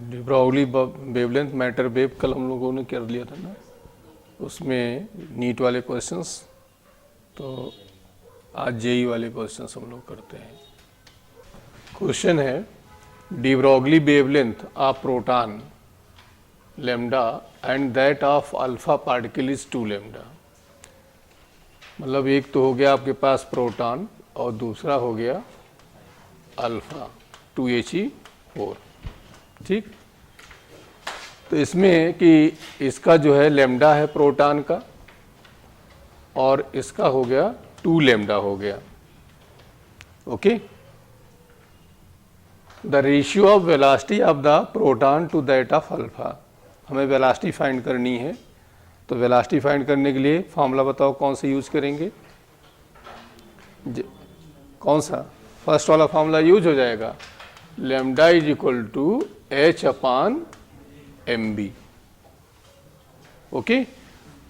D Broglie wavelength matter wave कल हम लोगों ने कर लिया था ना, उसमें नीट वाले क्वेश्चंस, तो आज जेई वाले क्वेश्चंस हम लोग करते हैं। क्वेश्चन है D Broglie wavelength of proton lambda and that of alpha particle is 2 lambda. मतलब एक तो हो गया आपके पास प्रोटॉन और दूसरा हो गया अल्फा 2He4, ठीक। तो इसमें कि इसका जो है लैम्डा है प्रोटॉन का और इसका हो गया 2 लैम्डा हो गया, okay. The ratio of velocity of the proton to that of alpha, हमें वेलोसिटी फाइंड करनी है। तो वेलोसिटी फाइंड करने के लिए फॉर्मूला बताओ कौन सा यूज करेंगे, कौन सा? फर्स्ट वाला फॉर्मूला यूज हो जाएगा, lambda is equal to h upon m b, okay.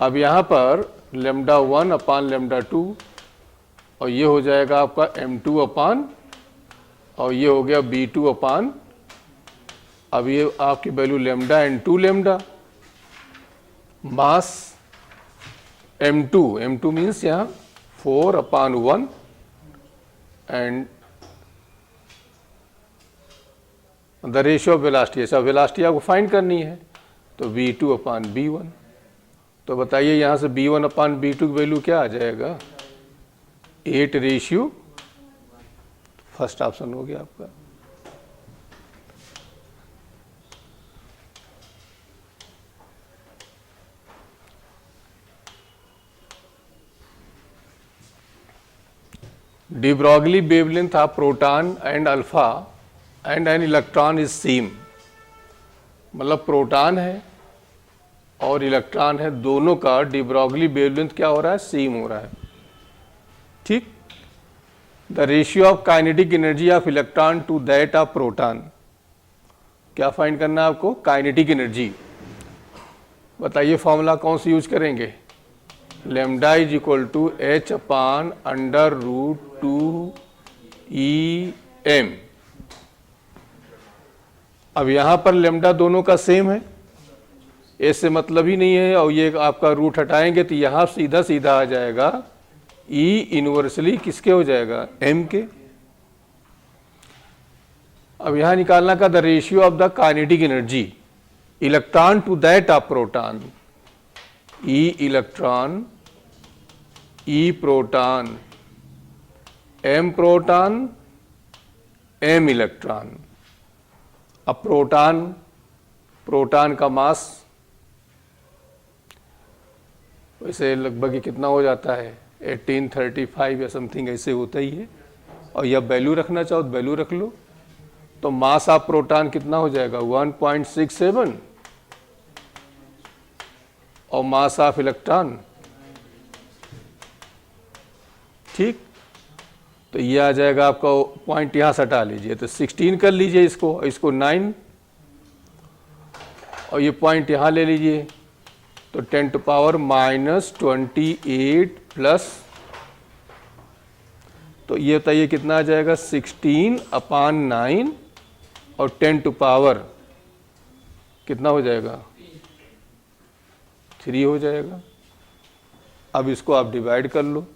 अब यहाँ पर लैम्डा 1 अपान लैम्डा 2 और ये हो जाएगा आपका m2 अपान और ये हो गया b2 अपान, अब ये आपकी value lambda and 2 lambda, mass m2 means यहाँ 4 अपान 1 and the ratio of velocity, ऐसा वेलोसिटी आपको फाइंड करनी है तो v2 अपान b1। तो बताइए यहाँ से b1 अपान b2 की वैल्यू क्या आ जाएगा, 8 रेशियो, फर्स्ट ऑप्शन हो गया आपका। de Broglie wavelength of proton and alpha and an electron is same, मतलब प्रोटॉन है और इलेक्ट्रॉन है, दोनों का डी ब्रॉगली वेवलेंथ क्या हो रहा है, सेम हो रहा है, ठीक। The ratio of kinetic energy of electron to that of proton, क्या फाइंड करना है आपको, काइनेटिक एनर्जी। बताइए फॉर्मूला कौन सा यूज करेंगे, lambda is equal to h upon under root 2 EM। अब यहां पर लैम्डा दोनों का सेम है, ऐसे मतलब ही नहीं है, और ये आपका रूट हटाएंगे तो यहां सीधा सीधा आ जाएगा E इनवर्सली किसके हो जाएगा, M के। अब यहां निकालना का the ratio of the kinetic energy electron to that of proton, E electron E proton M proton M electron. अब प्रोटॉन का मास वैसे लगभग ये कितना हो जाता है, 1835 या समथिंग ऐसे होता ही है, और यह वैल्यू रखना चाहो तो वैल्यू रख लो। तो मास ऑफ प्रोटॉन कितना हो जाएगा 1.67 और मास ऑफ इलेक्ट्रॉन, ठीक। तो ये आ जाएगा आपका पॉइंट, यहां से हटा लीजिए तो 16 कर लीजिए इसको 9 और ये पॉइंट यहां ले लीजिए तो 10 टू पावर -28 प्लस, तो ये बताइए कितना आ जाएगा 16 अपान 9 और 10 टू पावर कितना हो जाएगा 3 हो जाएगा। अब इसको आप डिवाइड कर लो,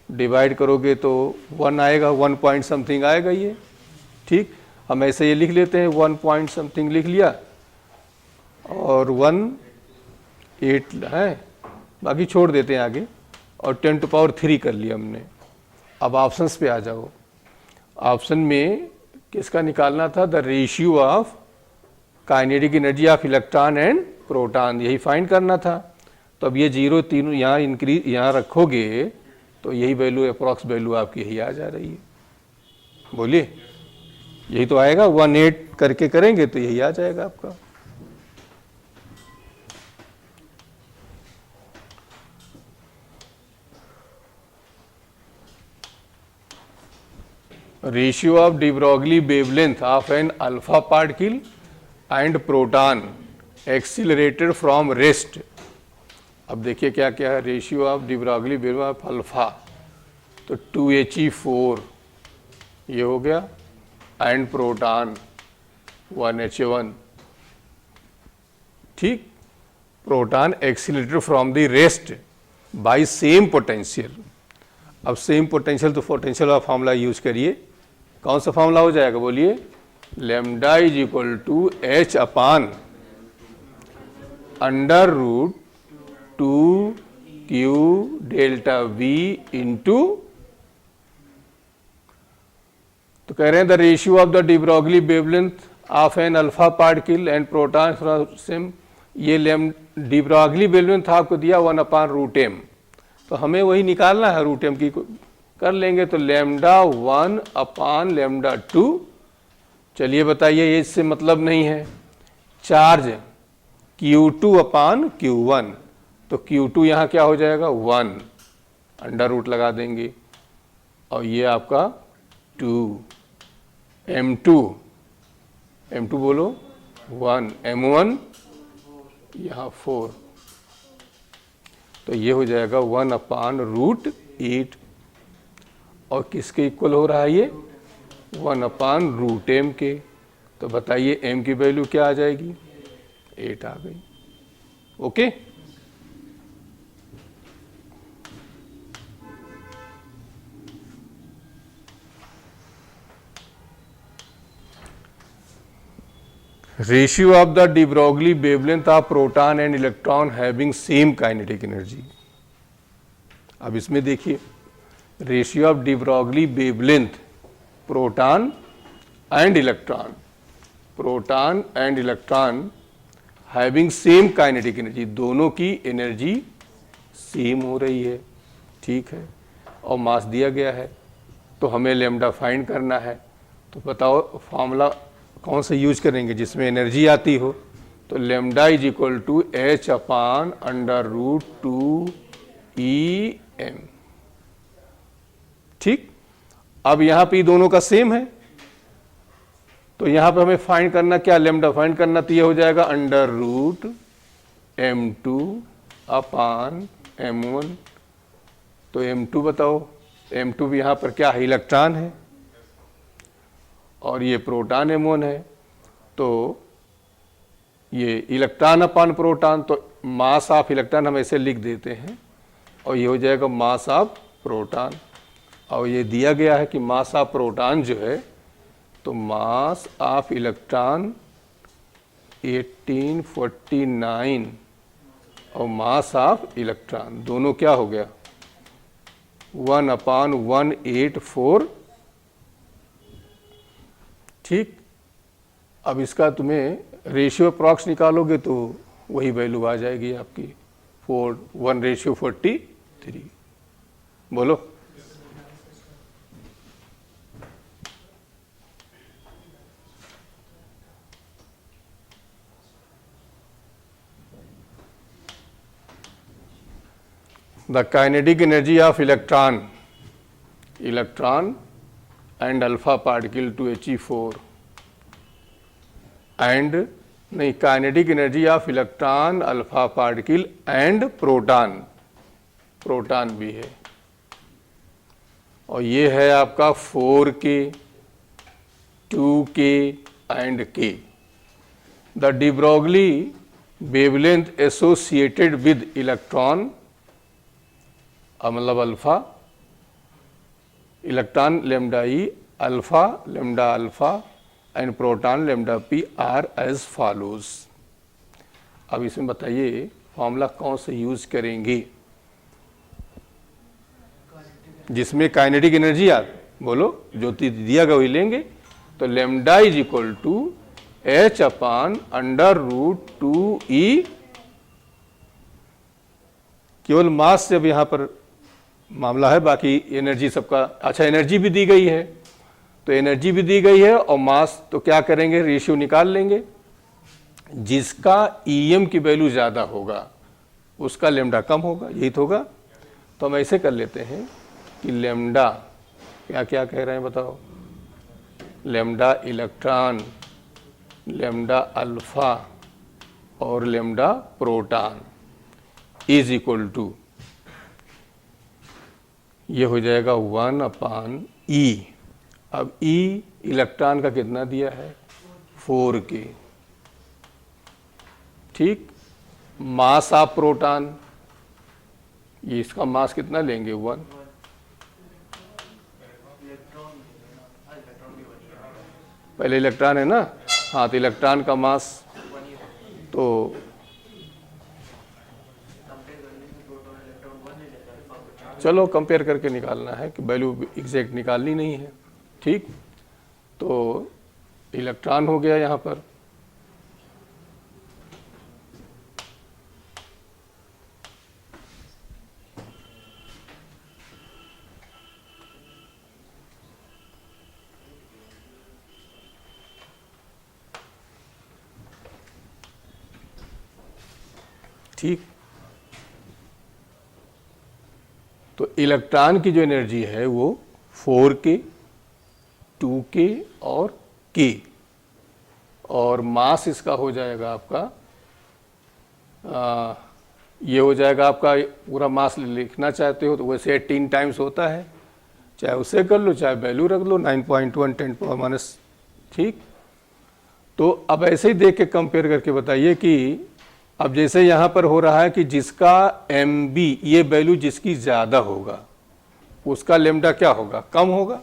डिवाइड करोगे तो 1 आएगा, 1 पॉइंट समथिंग आएगा ये, ठीक। हम ऐसे ये लिख लेते हैं 1 पॉइंट समथिंग लिख लिया और 18 है, बाकी छोड़ देते हैं आगे, और 10 टू पावर 3 कर लिया हमने। अब ऑप्शंस पे आ जाओ, ऑप्शन में किसका निकालना था, the ratio of kinetic energy of electron and proton, यही फाइंड करना था। तो अब ये 0 तीनों यहाँ इंक्रीज यहाँ रखोगे तो यही वैल्यू अप्रॉक्स वैल्यू आपकी यही आ जा रही है, बोलिए यही तो आएगा, 18 करके करेंगे तो यही आ जाएगा आपका। Ratio of de Broglie wavelength of an alpha particle and proton accelerated from rest. अब देखिए क्या क्या है, ratio of de Broglie wavelength of alpha तो 2He4 ये हो गया एंड प्रोटॉन 1H1 ठीक, proton accelerated from the rest by same potential. अब सेम पोटेंशियल तो पोटेंशियल वाला फॉर्मूला यूज करिए, कौन सा फॉर्मूला हो जाएगा बोलिए, lambda is equal to h upon under root 2q delta v into, तो कह रहे हैं the ratio of the de Broglie wavelength of an alpha particle and proton from same, ये डी ब्रॉगली वेवलेंथ आपको दिया 1/√m, तो हमें वही निकालना है, √m की कर लेंगे, तो लैम्डा 1/λ2। चलिए बताइए, ये इससे मतलब नहीं है, चार्ज Q2/Q1, तो Q2 यहाँ क्या हो जाएगा 1, अंडर रूट लगा देंगे, और ये आपका 2, M2 बोलो 1, M1 यहाँ 4, तो ये हो जाएगा 1/√8, और किसके इक्वल हो रहा है ये, 1/√m के। तो बताइए m की वैल्यू क्या आ जाएगी, 8 आ गई। Okay, ratio of the de Broglie wavelength of proton and electron having same kinetic energy. अब इसमें देखिए, ratio of de Broglie wavelength proton and electron having same kinetic energy, दोनों की एनर्जी सेम हो रही है, ठीक है, और मास दिया गया है, तो हमें लैम्डा फाइंड करना है। तो बताओ फॉर्मूला कौन सा यूज करेंगे जिसमें एनर्जी आती हो, तो lambda is equal to h upon under root 2em, ठीक। अब यहाँ पे दोनों का सेम है, तो यहाँ पे हमें फाइंड करना क्या, लैम्डा फाइंड करना, तो ये हो जाएगा अंडर रूट m2 अपान m1, तो m2 बताओ, m2 भी यहाँ पर क्या है, इलेक्ट्रॉन है, और ये प्रोटॉन M1 है, तो ये इलेक्ट्रॉन अपान प्रोटॉन, तो मास ऑफ इलेक्ट्रॉन हम ऐसे लिख देते हैं, और ये हो जाएगा मास ऑफ प्रोटॉन, और ये दिया गया है कि मास ऑफ प्रोटॉन जो है, तो मास ऑफ इलेक्ट्रॉन 1849 और मास ऑफ इलेक्ट्रॉन दोनों क्या हो गया 1/184, ठीक। अब इसका तुम्हें रेशियो अप्रॉक्स निकालोगे तो वही वैल्यू आ जाएगी आपकी 1:43। बोलो, the kinetic energy of electron and alpha particle to He4 and नहीं, kinetic energy of electron, alpha particle and proton भी है, और ये है आपका 4k 2k and k। The de Broglie wavelength associated with electron, मतलब alpha, electron lambda e, alpha lambda alpha and proton lambda p are as follows. अब इसमें बताइए फॉर्मूला कौन से यूज करेंगे जिसमें काइनेटिक एनर्जी आ, बोलो, जो दिया गया वही लेंगे, तो lambda is equal to h upon under root 2e, केवल मास से अब यहां पर मामला है, बाकी एनर्जी सबका, अच्छा एनर्जी भी दी गई है, तो एनर्जी भी दी गई है और मास, तो क्या करेंगे, रेशियो निकाल लेंगे, जिसका EM की वैल्यू ज़्यादा होगा उसका लैम्डा कम होगा, यही तो होगा। तो हम ऐसे कर लेते हैं कि लैम्डा क्या क्या कह रहे हैं बताओ, लैम्डा इलेक्ट्रॉन, लैम्डा अल्फा और lambda proton is equal to, ये हो जाएगा 1/E। अब E इलेक्ट्रॉन का कितना दिया है 4k, ठीक। मास ऑफ प्रोटॉन, ये इसका मास कितना लेंगे 1, पहले इलेक्ट्रॉन है ना, हाँ तो इलेक्ट्रॉन का मास, तो चलो कंपेयर करके निकालना है कि वैल्यू एग्जैक्ट निकालनी नहीं है, ठीक। तो इलेक्ट्रॉन हो गया यहाँ पर, ठीक। तो इलेक्ट्रॉन की जो एनर्जी है वो 4k, 2k और k, और मास इसका हो जाएगा आपका ये हो जाएगा आपका, पूरा मास लिखना चाहते हो तो वैसे 18 टाइम्स होता है, चाहे उसे कर लो चाहे वैल्यू रख लो 9.1 10⁻⁻, ठीक। तो अब ऐसे ही देख के कंपेयर करके बताइए कि अब जैसे यहाँ पर हो रहा है कि जिसका MB, ये वैल्यू जिसकी ज़्यादा होगा उसका लेमडा क्या होगा, कम होगा,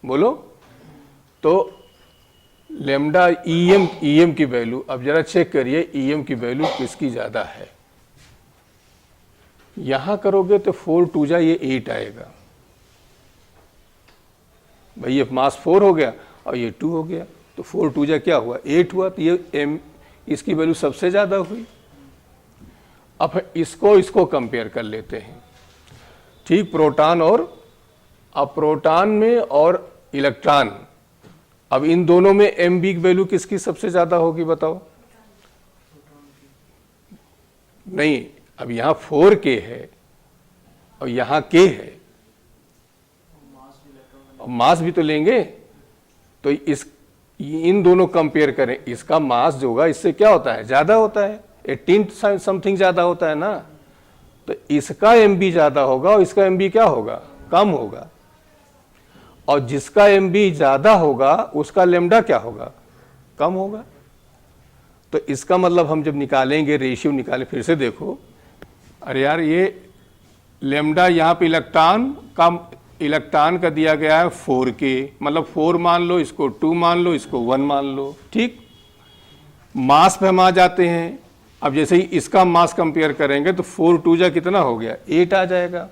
बोलो। तो लेमडा EM की वैल्यू, अब जरा चेक करिए EM की वैल्यू किसकी ज़्यादा है। यहाँ करोगे तो 4 2 जा ये 8 आएगा, भाई ये मास 4 हो गया और ये 2 हो गया, तो 4 2 जा क्या हुआ 8 हुआ, तो ये इसकी वैल्यू सबसे ज़्यादा हुई। अब इसको कंपेयर कर लेते हैं, ठीक। प्रोटॉन और, अब प्रोटॉन में और इलेक्ट्रॉन, अब इन दोनों में MB की वैल्यू किसकी सबसे ज़्यादा होगी बताओ। नहीं, अब यहाँ 4k है और यहाँ k है, और मास भी तो लेंगे, तो इन दोनों कंपेयर करें, इसका मास जो होगा इससे क्या होता है, ज़्यादा होता है, 18 समथिंग ज़्यादा होता है ना, तो इसका MB ज़्यादा होगा और इसका MB क्या होगा, कम होगा, और जिसका MB ज़्यादा होगा उसका लेमडा क्या होगा, कम होगा। तो इसका मतलब हम जब निकालेंगे रेशियो निकालें, फिर से देखो, अरे यार ये लेमडा यहाँ पे इलेक्ट्रॉन का दिया गया है 4k, मतलब 4 मान लो, इसको 2 मान लो, इसको 1 मान लो, ठीक। मास पे हम आ जाते हैं, अब जैसे ही इसका मास कंपेयर करेंगे तो 4 2 जा कितना हो गया 8 आ जाएगा,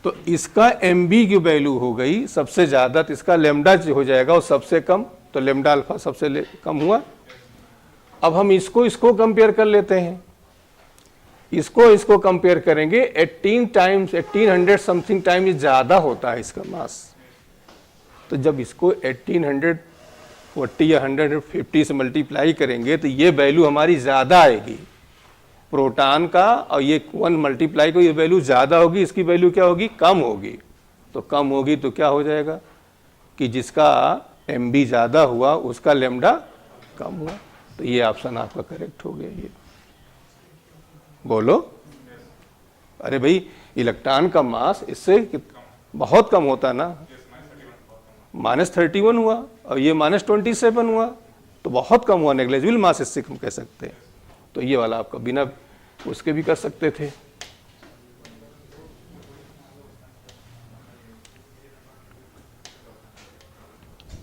तो इसका MB की वैल्यू हो गई सबसे ज़्यादा, तो इसका लेमडा हो जाएगा और सबसे कम, तो लेमडा अल्फा सबसे कम हुआ। अब हम इसको कंपेयर कर लेते हैं, इसको कंपेयर करेंगे, 1800 समथिंग टाइम ज़्यादा होता है इसका मास, तो जब इसको 1840 या 150 से मल्टीप्लाई करेंगे तो ये वैल्यू हमारी ज़्यादा आएगी प्रोटॉन का, और ये 1 मल्टीप्लाई को ये वैल्यू ज़्यादा होगी, इसकी वैल्यू क्या होगी, कम होगी। तो कम होगी तो क्या हो जाएगा कि जिसका MB ज़्यादा हुआ उसका लेमडा कम हुआ, तो ये ऑप्शन आपका करेक्ट हो गया। ये बोलो, अरे भाई इलेक्ट्रॉन का मास इससे बहुत कम होता ना, -31 हुआ और ये -27 हुआ, तो बहुत कम हुआ, नेग्लेजिबल मास इससे हम कह सकते हैं। तो ये वाला आपका बिना उसके भी कर सकते थे।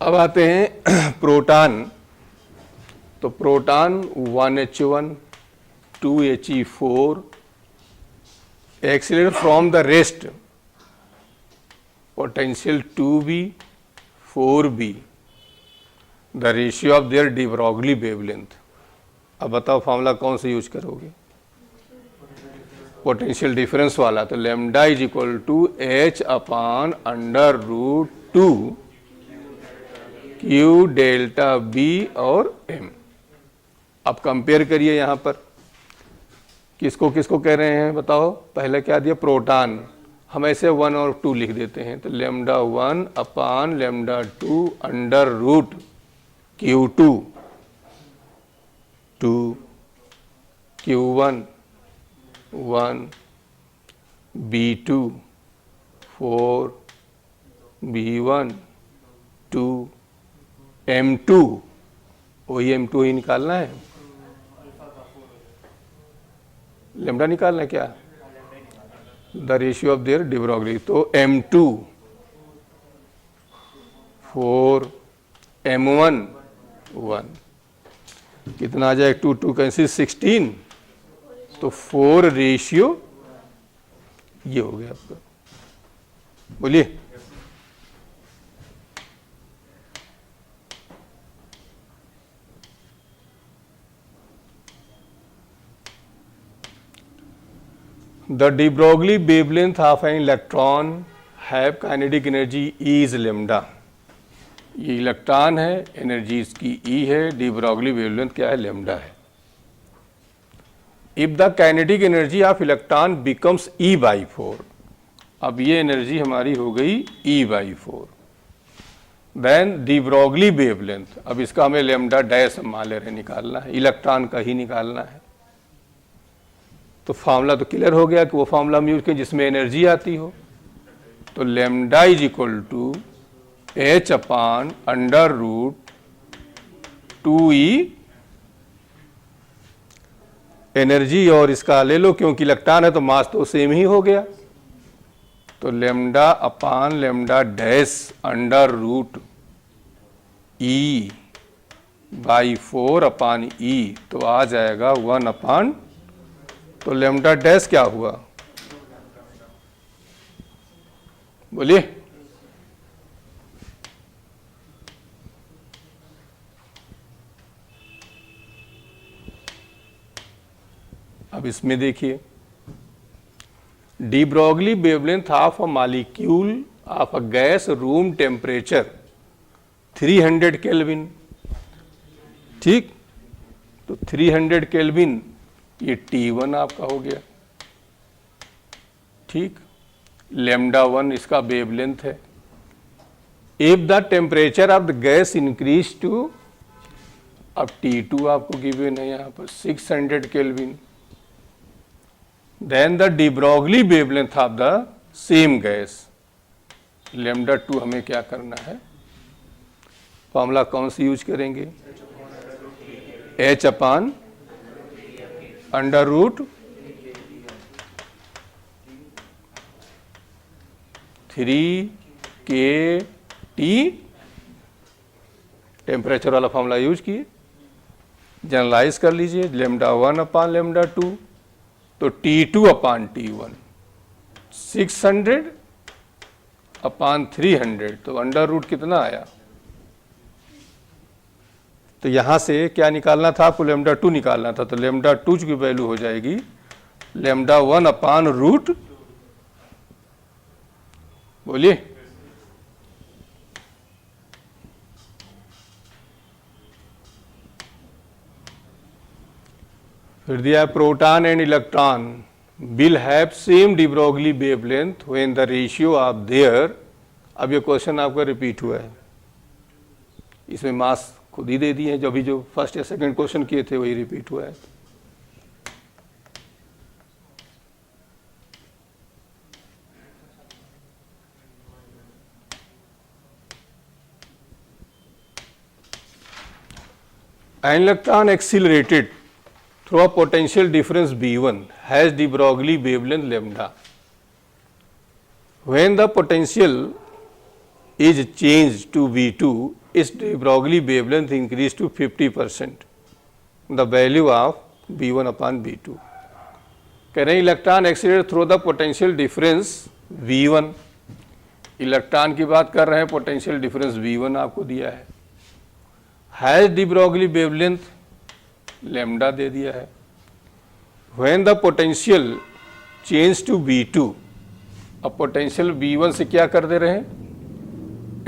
अब आते हैं प्रोटॉन, तो proton 1H1 2He4 accelerate from the rest, potential 2b 4b, the ratio of their de Broglie wavelength। अब बताओ फॉर्मूला कौन सा यूज करोगे, पोटेंशियल डिफरेंस वाला, तो lambda is equal to H/√2 Q delta B और M। अब कंपेयर करिए यहाँ पर किसको किसको कह रहे हैं बताओ। पहले क्या दिया, प्रोटॉन, हम ऐसे 1 और 2 लिख देते हैं, तो lambda 1/λ2 √Q2 2 Q1 1 B2 4 B1 2 M2, वही M2 ही निकालना है, लेमडा निकालना है क्या, the ratio of their de Broglie. तो M2 4, M1 1, कितना आ जाए, 2 2 कैंसिल 16, तो 4 रेशियो ये हो गया आपका। बोलिए The de Broglie wavelength of an electron have kinetic energy E is lambda। ये इलेक्ट्रॉन है, एनर्जी इसकी E है, de Broglie wavelength क्या है, लैम्डा है। If the kinetic energy of electron becomes E/4, अब ये एनर्जी हमारी हो गई E/4, then de Broglie wavelength, अब इसका हमें लैम्डा डैश मान ले रहे निकालना है, इलेक्ट्रॉन का ही निकालना है। तो फार्मूला तो क्लियर हो गया कि वो फार्मूला हम यूज करें जिसमें एनर्जी आती हो। तो lambda is equal to H upon under root 2E, energy और इसका ले लो क्योंकि इलेक्ट्रॉन है तो मास तो सेम ही हो गया। तो lambda upon lambda dash under root E/4 upon E, तो आ जाएगा 1 अपान, तो लैम्डा डैश क्या हुआ, बोलिए, अब इसमें देखिए, D Broglie wavelength of a molecule of a gas room temperature 300 kelvin, ठीक, तो 300 केल्विन ये T1 आपका हो गया, ठीक, लैम्डा 1 इसका वेवलेंथ है। If the temperature of the gas increase to, अब T2 आपको गिवन है यहाँ पर 600 kelvin, then the de Broglie wavelength of the same gas, lambda 2 हमें क्या करना है, फॉर्मूला कौन सी यूज करेंगे, H upon under root 3kT, temperature वाला फॉर्मूला यूज किए, जनरलाइज कर लीजिए, लैम्डा 1 अपान लैम्डा 2, तो T2 अपान T1 600 अपान 300, तो अंडर रूट कितना आया, तो यहां से क्या निकालना था आपको, लैम्डा 2 निकालना था, तो लैम्डा 2 की वैल्यू हो जाएगी लैम्डा 1 अपान रूट, बोलिए, फिर दिया proton and electron will have same D Broglie wavelength when the ratio of there, अब ये क्वेश्चन आपका रिपीट हुआ है, इसमें मास खुद ही दे दिए हैं, जो अभी जो फर्स्ट या सेकंड क्वेश्चन किए थे वही रिपीट हुआ है। An electron accelerated through a potential difference B1 has de Broglie wavelength lambda. When the potential is changed to V2, its de Broglie wavelength increased to 50%, the value of B1 upon B2. कह रहे हैं electron accelerate through the potential difference V1, electron की बात कर रहे हैं, potential difference V1 आपको दिया है, has de Broglie wavelength lambda दे दिया है। When the potential change to V2, अब पोटेंशियल V1 से क्या कर दे रहे हैं,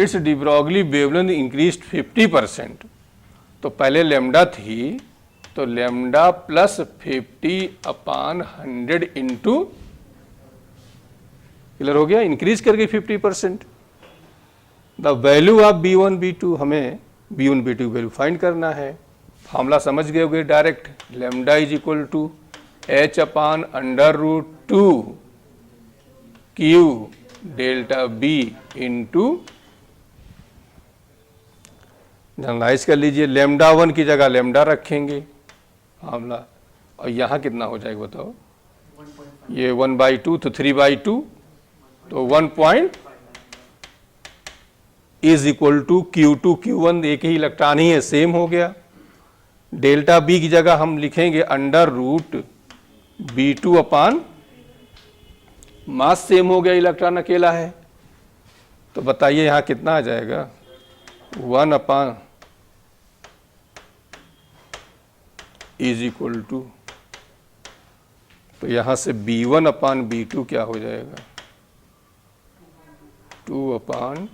it's D Broglie wavelength increase 50%, तो पहले लैम्डा थी तो लैम्डा प्लस 50 अपान 100 इंटू, क्लियर हो गया, इंक्रीज कर गई 50%। The value of B1 B2, हमें B1 B2 वैल्यू फाइंड करना है, फार्मूला समझ गए होगे direct, lambda is equal to H upon under root 2 Q delta B into, generalise कर लीजिए, लैम्डा 1 की जगह लैम्डा रखेंगे फार्मूला, और यहाँ कितना हो जाएगा बताओ, ये 1/2 तो 3/2 तो 1 point is equal to Q2 Q1 एक ही इलेक्ट्रॉन ही है, सेम हो गया। डेल्टा बी की जगह हम लिखेंगे अंडर रूट B2 अपान मास सेम हो गया, इलेक्ट्रॉन अकेला है। तो बताइए यहाँ कितना आ जाएगा 1 अपान इज इक्वल टू, तो यहाँ से B1 अपान B2 क्या हो जाएगा 2 अपान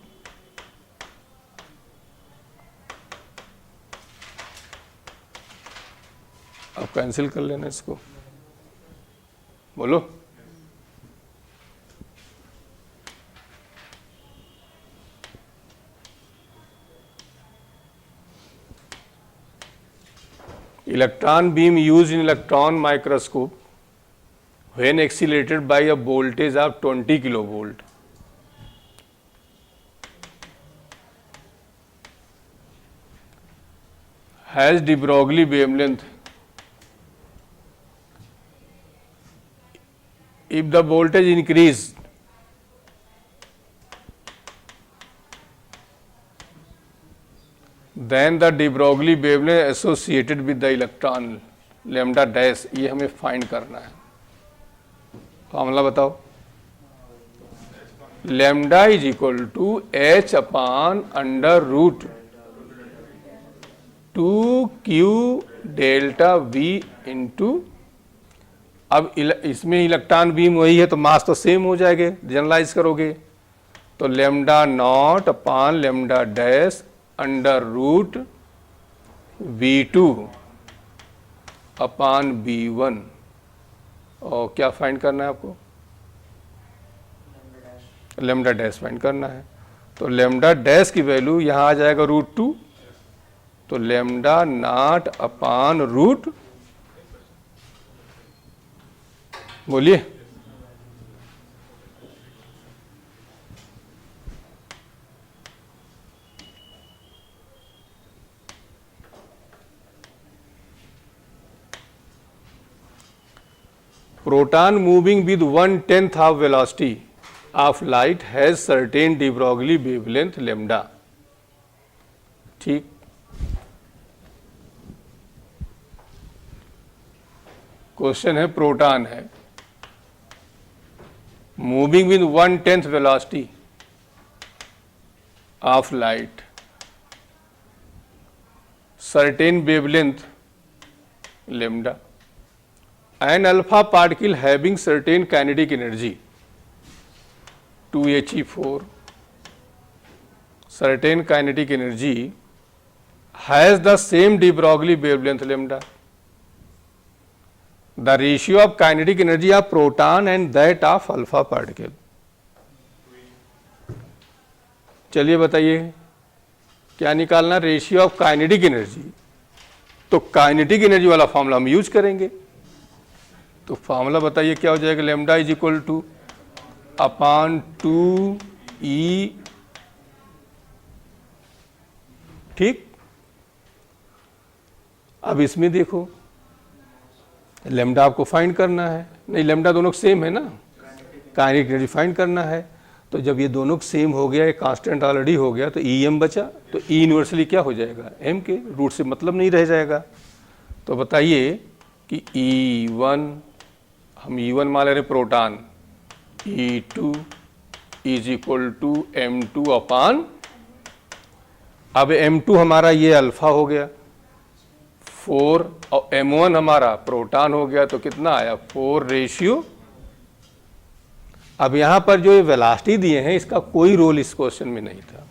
अब कैंसिल कर लेना इसको, बोलो। Electron beam used in electron microscope when accelerated by a voltage of 20 kilovolt has de Broglie wavelength if the voltage increase then the de Broglie wavelength associated with the electron lambda dash, ये हमें find करना है। Formula बताओ। Lambda is equal to H upon under root 2Q delta V into, अब इसमें electron beam वही है तो मास तो सेम हो जाएंगे, जनरलाइज करोगे तो lambda naught upon lambda dash under root V2 upon B1, और क्या फाइंड करना है आपको लैम्डा डैश फाइंड करना है। तो लैम्डा डैश की वैल्यू यहाँ आ जाएगा √2, तो लैम्डा नॉट अपान रूट, बोलिए proton moving with 1/10 of velocity of light has certain de Broglie wavelength lambda। ठीक, क्वेश्चन है प्रोटॉन है moving with 1/10 velocity of light, certain wavelength lambda, an alpha particle having certain kinetic energy 2He4, certain kinetic energy has the same de Broglie wavelength lambda, the ratio of kinetic energy of proton and that of alpha particle। चलिए बताइए क्या निकालना, ratio of kinetic energy. तो kinetic energy वाला formula हम use करेंगे, तो formula बताइए क्या हो जाएगा, lambda is equal two upon 2E। ठीक, अब इसमें देखो लैम्डा आपको फाइंड करना है, नहीं लैम्डा दोनों सेम है ना, काइनेटिक एनर्जी फाइंड करना है। तो जब ये दोनों सेम हो गया, एक कांस्टेंट ऑलरेडी हो गया, तो EM बचा, तो E यूनिवर्सली क्या हो जाएगा M के, रूट से मतलब नहीं रह जाएगा। तो बताइए कि E1 हम E1 मान ले रहे proton, E2 is equal to M2 upon, अब M2 हमारा ये अल्फा हो गया 4 और M1 हमारा प्रोटॉन हो गया, तो कितना आया 4 रेशियो। अब यहां पर जो ये वेलोसिटी दिए हैं इसका कोई रोल इस क्वेश्चन में नहीं था,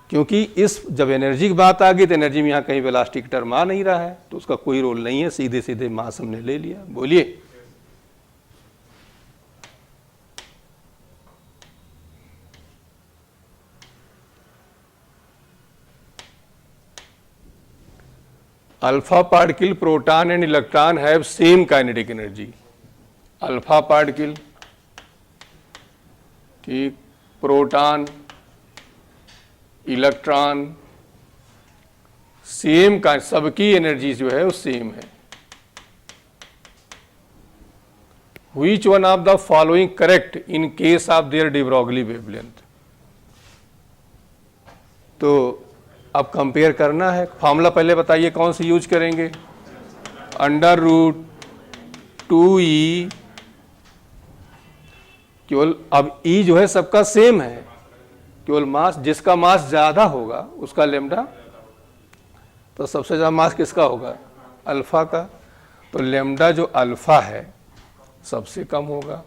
क्योंकि इस जब एनर्जी की बात आ गई तो एनर्जी में यहाँ कहीं वेलोसिटी का टर्म आ नहीं रहा है, तो उसका कोई रोल नहीं है, सीधे सीधे मास हमने ले लिया। बोलिए alpha particle proton and electron have same kinetic energy. Alpha particle, ठीक, प्रोटॉन, इलेक्ट्रॉन सेम का, सबकी एनर्जी जो है वो सेम है। Which one of the following correct in case of their de Broglie wavelength? तो अब कंपेयर करना है। फॉर्मूला पहले बताइए कौन सी यूज करेंगे? अंडर रूट 2e, केवल अब e जो है सबका सेम है, केवल मास, जिसका मास ज्यादा होगा उसका लेमडा, तो सबसे ज्यादा मास किसका होगा? अल्फा का। तो लेमडा जो अल्फा है सबसे कम होगा।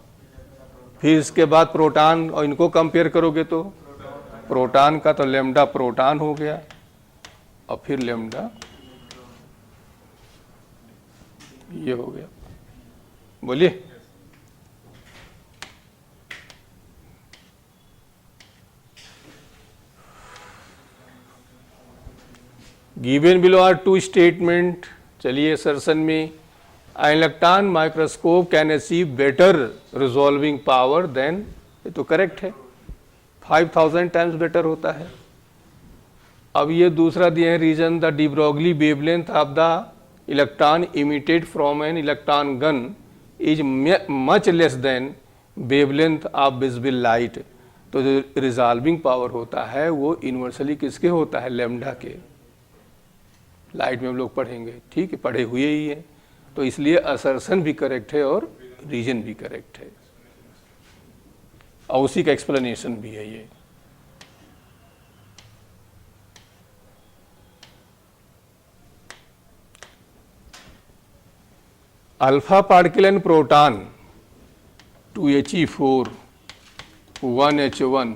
फिर इसके बाद प्रोटॉन, और इनको कंपेयर करोगे तो प्रोटॉन का, तो लेमडा प्रोटॉन हो गया, और फिर लेमडा ये हो गया। बोलिए। Given below are two statement. चलिए असर्शन में, electron microscope can achieve better resolving power than, ये तो करेक्ट है, 5000 टाइम्स बेटर होता है। अब ये दूसरा दिया है reason, the de Broglie wavelength of the electron emitted from an electron gun is much less than wavelength of visible light. तो जो रिजॉल्विंग पावर होता है वो यूनिवर्सली किसके होता है? लेमडा के। लाइट में हम लोग पढ़ेंगे, ठीक है, पढ़े हुए ही है, तो इसलिए असर्शन भी करेक्ट है और रीजन भी करेक्ट है, और उसी का एक्सप्लेनेशन भी है ये। Alpha particle and proton 2He4 1H1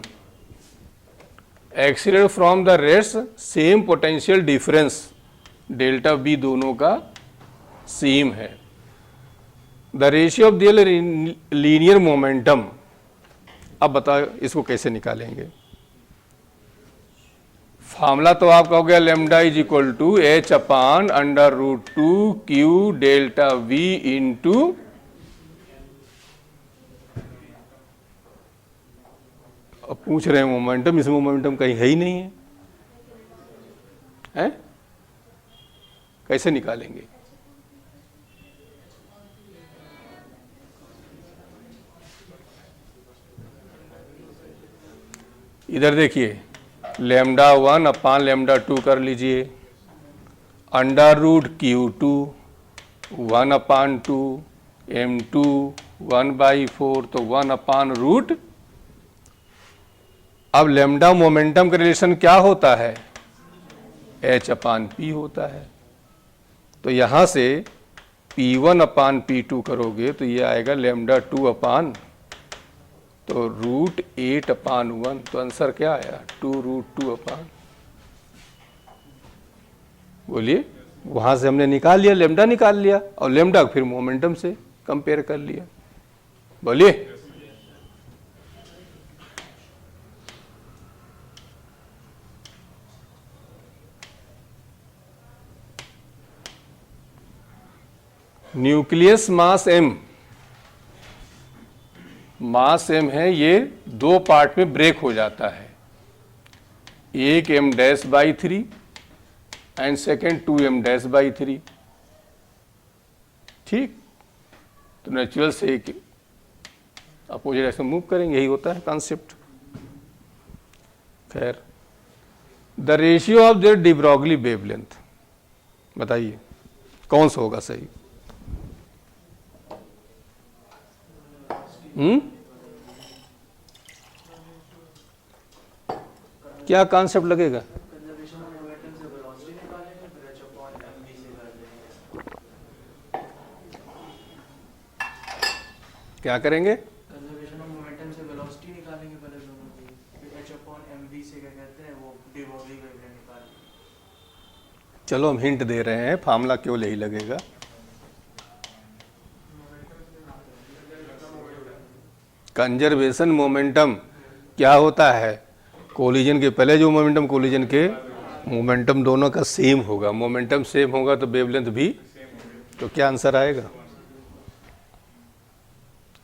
accelerate from the rest same potential difference, delta B दोनों का सेम है। The ratio of their linear momentum, अब बताओ इसको कैसे निकालेंगे? फार्मूला तो आपका हो गया lambda is equal to h upon under root 2 q delta v into, अब पूछ रहे हैं मोमेंटम, इसमें मोमेंटम कहीं है ही नहीं है, हैं? कैसे निकालेंगे? इधर देखिए, लेमडा 1 अपान लेमडा 2 कर लीजिए, अंडर रूट Q2 1 अपान 2 M2 1/4, तो 1 अपान रूट। अब लेमडा मोमेंटम का रिलेशन क्या होता है? H अपान P होता है। तो यहां से P1 अपान P2 करोगे तो ये आएगा लेमडा 2 अपान, तो रूट 8 अपान 1, तो आंसर क्या आया? 2 रूट 2 अपान। बोलिए, वहां से हमने निकाल लिया, लेमडा निकाल लिया, और लेमडा फिर मोमेंटम से कंपेयर कर लिया। बोलिए। न्यूक्लियस मास m, मास m है, ये दो पार्ट में ब्रेक हो जाता है, एक m'/3 एंड सेकेंड 2m'/3, ठीक। तो नेचुरल से एक अपोजिट डायरेक्शन मूव करेंगे, यही होता है कॉन्सेप्ट। खैर, the ratio of there de Broglie wavelength, बताइए कौन सा होगा सही? क्या कॉन्सेप्ट लगेगा? क्या करेंगे? कंजर्वेशन ऑफ मोमेंटम से वेलोसिटी निकालेंगे पहले दोनों की, फिर h/mv से क्या कहते हैं वो de Broglie वेवलेंथ निकालेंगे। चलो हम हिंट दे रहे हैं, फार्मूला क्यों यही लगेगा। कंजर्वेशन मोमेंटम क्या होता है? कोलिजन के पहले जो मोमेंटम, कोलिजन के मोमेंटम दोनों का सेम होगा, मोमेंटम सेम होगा तो वेवलेंथ भी, तो क्या आंसर आएगा?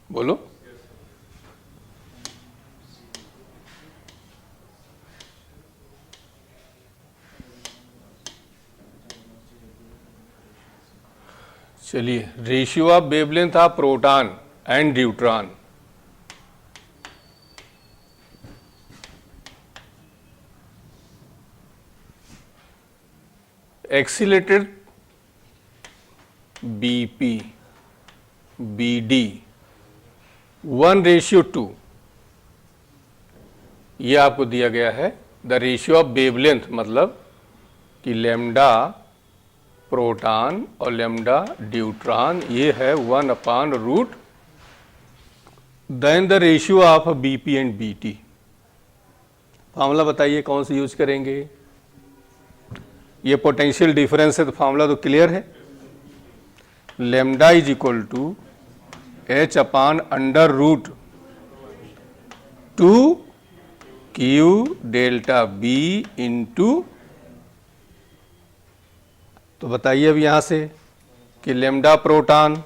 बोलो। चलिए, ratio of wavelength of proton and deuteron. Accelerated BP BD 1:2, ये आपको दिया गया है। द रेशियो ऑफ वेवलेंथ मतलब कि लेमडा प्रोटॉन और लेमडा ड्यूट्रॉन ये है 1/√। Then the ratio of BP and BT। Formula बताइए कौन सा यूज करेंगे। ये पोटेंशियल डिफरेंस है तो फार्मूला तो क्लियर है। Lambda is equal to H/√2 Q delta B into, तो बताइए अब यहां से कि लेमडा प्रोटॉन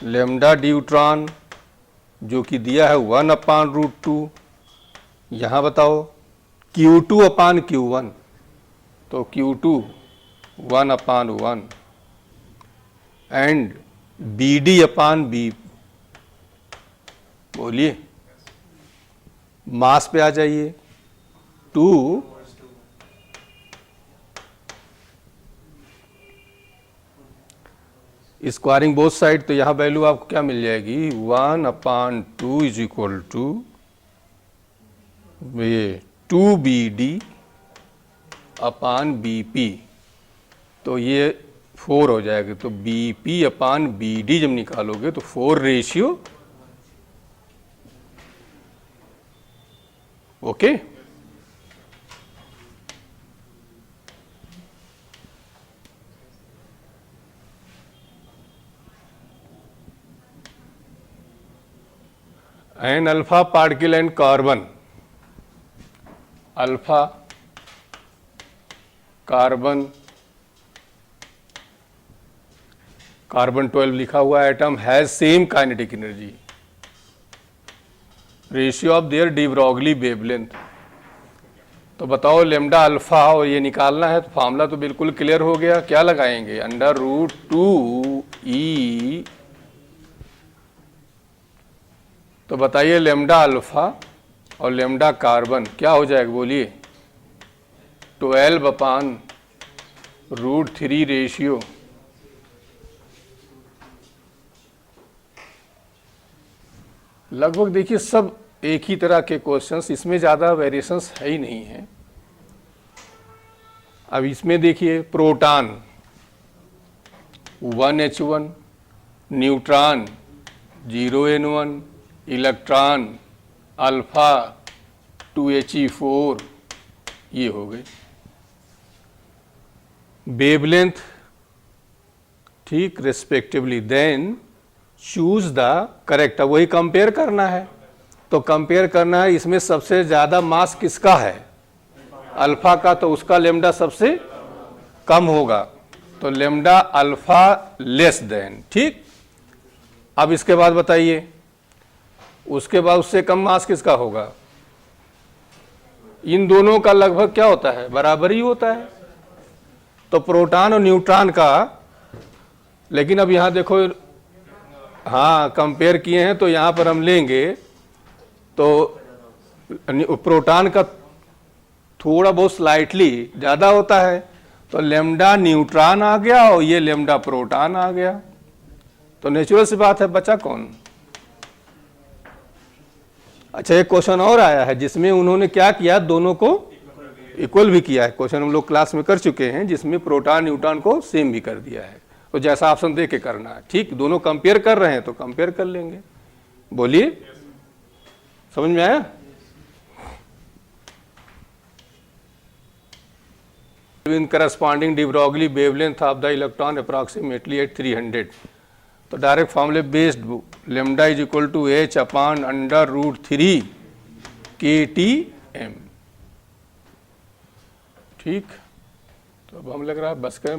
लेमडा ड्यूट्रॉन जो कि दिया है 1/√2, यहां बताओ Q2/Q1, तो Q2 1/1 एंड BD/B। बोलिए, मास पे आ जाइए। 2 स्क्वायरिंग बोथ साइड, तो यहां वैल्यू आपको क्या मिल जाएगी 1/2 इज इक्वल टू ये 2BD/BP, तो ये 4 हो जाएगा। तो BP/BD जब निकालोगे तो 4:, okay. An alpha particle and carbon, alpha carbon 12 लिखा हुआ atom has same kinetic energy, ratio of their de Broglie wavelength. तो बताओ लेमडा अल्फा और ये निकालना है, तो फार्मूला तो बिल्कुल क्लियर हो गया। क्या लगाएंगे √2E। तो बताइए लेमडा अल्फा और लेमडा कार्बन क्या हो जाएगा, बोलिए 12/√3 रेशियो। लगभग देखिए सब एक ही तरह के क्वेश्चंस, इसमें ज़्यादा वेरिएशंस है ही नहीं है। अब इसमें देखिए proton 1H1, neutron 0N1, electron alpha 2He4, ये हो गए वेवलेंथ, ठीक, respectively. Then choose the correct. अब वही कंपेयर करना है, तो कंपेयर करना है इसमें सबसे ज़्यादा मास किसका है, अल्फा का, तो उसका लेमडा सबसे कम होगा, तो लेमडा अल्फा लेस देन, ठीक। अब इसके बाद बताइए उसके बाद उससे कम मास किसका होगा। इन दोनों का लगभग क्या होता है, बराबर ही होता है, तो प्रोटॉन और न्यूट्रॉन का। लेकिन अब यहां देखो, हाँ कंपेयर किए हैं तो यहां पर हम लेंगे तो प्रोटॉन का थोड़ा बहुत स्लाइटली ज़्यादा होता है, तो लेमडा न्यूट्रॉन आ गया और ये लेमडा प्रोटॉन आ गया, तो नेचुरल सी बात है, बचा कौन। अच्छा एक क्वेश्चन और आया है जिसमें उन्होंने क्या किया, दोनों को इक्वल भी किया है। क्वेश्चन हम लोग क्लास में कर चुके हैं जिसमें प्रोटॉन न्यूट्रॉन को सेम भी कर दिया है, तो जैसा ऑप्शन दे के करना है, ठीक। दोनों कंपेयर कर रहे हैं तो कंपेयर कर लेंगे। बोलिए, समझ में आया। In corresponding de Broglie wavelength of the electron approximately at 300, तो डायरेक्ट फॉर्मूले based lambda is equal to H/√3 KTM, ठीक। तो अब हम लग रहा है बस करें।